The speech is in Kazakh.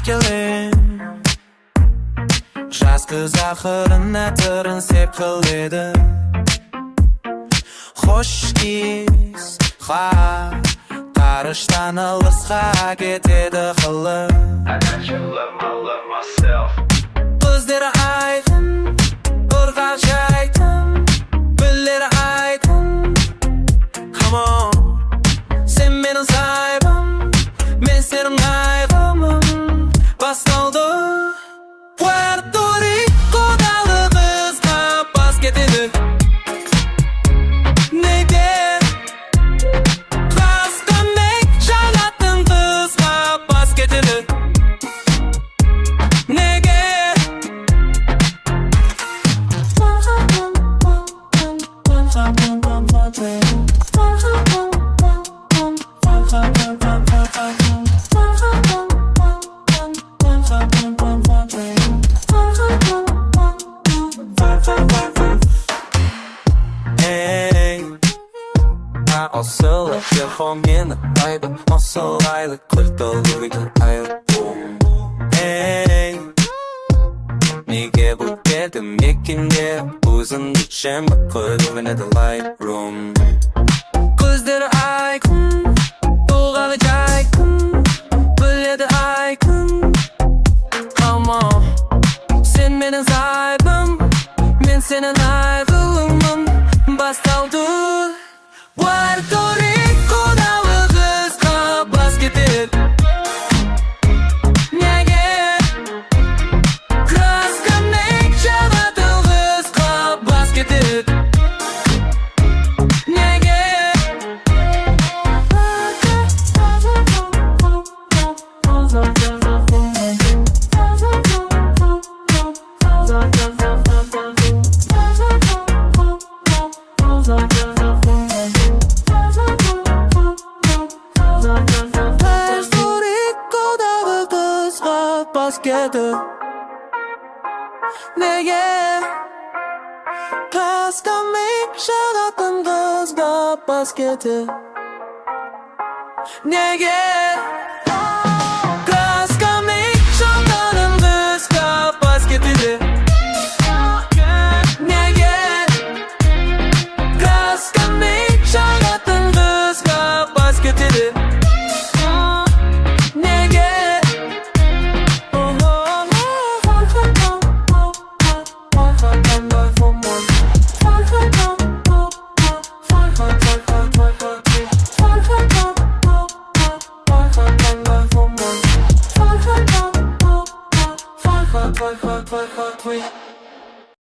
келем. Жас қыз ақырын әтірін сеп қыледі. Хош кез қарыштан ылысқа кетеді қылы. Көздері айқын, ұрғақ жайтын, бүллері айқын. Come on, sen менің сайбым, мен сенің айғымым. Басталды Puerto Rico'дағы қызға бас кетеді. Неге қаскамай жанатын қызға бас кетеді. Неге Осылы телефон мені тайды, осылайлы күлтілдірді айлы. Неге бүкеді мекенде өзіңді жембі көрінеді Lightroom. Көздері айқын, толғағы жайқын, біледі айқын. Come on, sen менің зайбым, мен сенің айғылымын. Басталды Puerto Rico'дағы қызға бас кетеді. Неге краскамай жанатын қызға бас кетеді. Неге Неге қаскамай жанатын қызға бас кетеді. Неге қаскамай жанатын қызға бас кетеді. Неге қаскамай жанатын қызға бас кетеді. Hot,